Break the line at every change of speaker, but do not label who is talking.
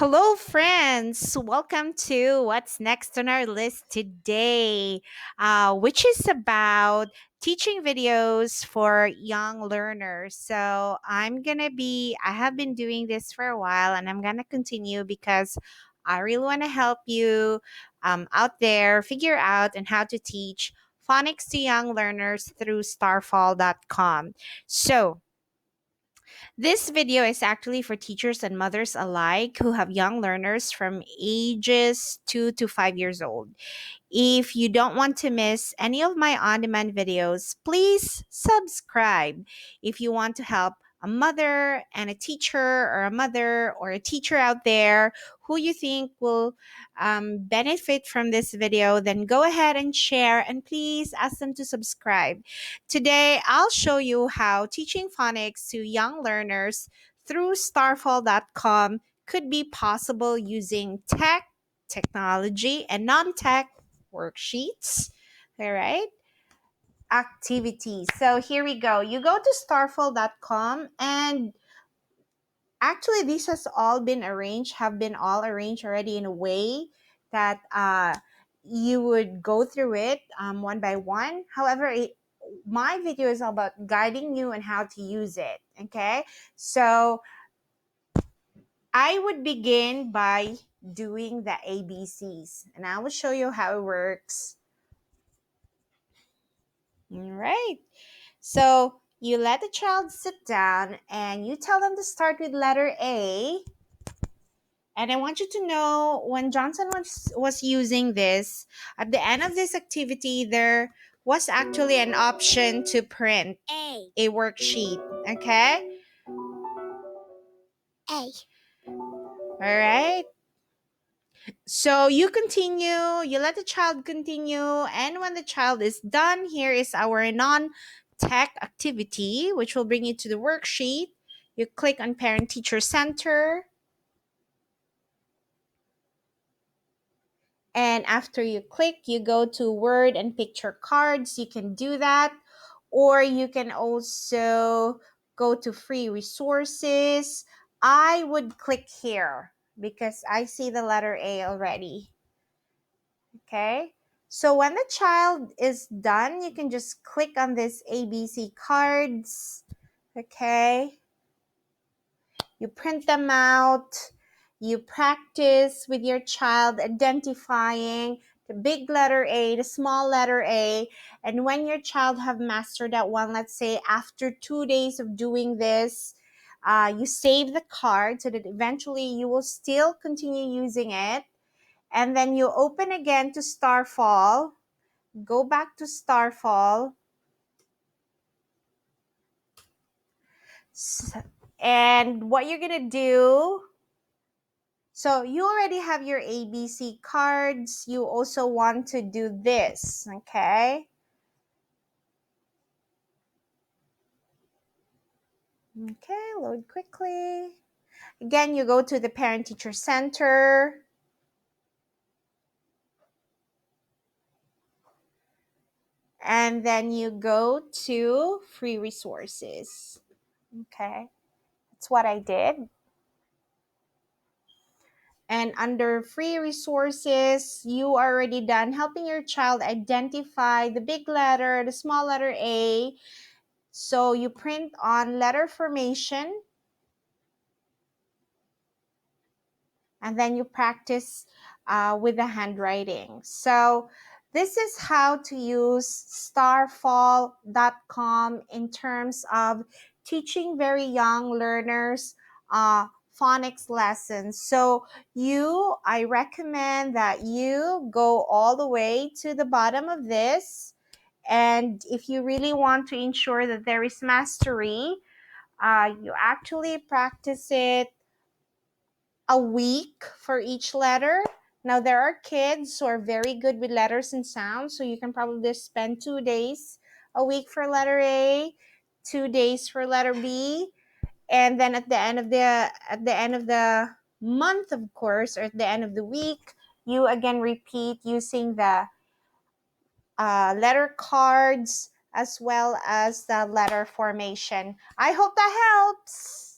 Hello, friends. Welcome to what's next on our list today, which is about teaching videos for young learners. I have been doing this for a while and I'm going to continue because I really want to help you out there figure out and how to teach phonics to young learners through starfall.com. So, this video is actually for teachers and mothers alike who have young learners from ages 2 to 5 years old. If you don't want to miss any of my on demand videos, please subscribe. If you want to help a mother and a teacher, or a mother or a teacher out there who you think will benefit from this video, then go ahead and share and please ask them to subscribe. Today, I'll show you how teaching phonics to young learners through starfall.com could be possible using technology, and non tech worksheets. All right. Activities. So here we go. You go to starfall.com, and actually these have been all arranged already in a way that you would go through it one by one. However, my video is all about guiding you on how to use it. Okay. So I would begin by doing the ABCs, and I will show you how it works. All right. So you let the child sit down and you tell them to start with letter A. And I want you to know when Johnson was using this, at the end of this activity, there was actually an option to print a worksheet. Okay? A. All right. So you continue, you let the child continue, and when the child is done, here is our non tech activity, which will bring you to the worksheet. You click on Parent Teacher Center, and after you click, you go to Word and Picture Cards. You can do that, or you can also go to free resources. I would click here because I see the letter A already. Okay. So when the child is done, you can just click on this ABC cards. Okay. You print them out. You practice with your child identifying the big letter A, the small letter A. And when your child have mastered that one, let's say after 2 days of doing this, you save the card so that eventually you will still continue using it. And then you open again to Starfall. Go back to Starfall. And what you're going to do, so you already have your ABC cards. You also want to do this, okay? Okay, load quickly. Again, you go to the Parent Teacher Center. And then you go to free resources. Okay, that's what I did. And under free resources, you are already done helping your child identify the big letter, the small letter A. So you print on letter formation, and then you practice with the handwriting. So this is how to use starfall.com in terms of teaching very young learners phonics lessons. So I recommend that you go all the way to the bottom of this. And if you really want to ensure that there is mastery, you actually practice it a week for each letter. Now, there are kids who are very good with letters and sounds, so you can probably spend 2 days a week for letter A, 2 days for letter B, and then at the end of the month, of course, or at the end of the week, you again repeat using the letter cards as well as the letter formation. I hope that helps.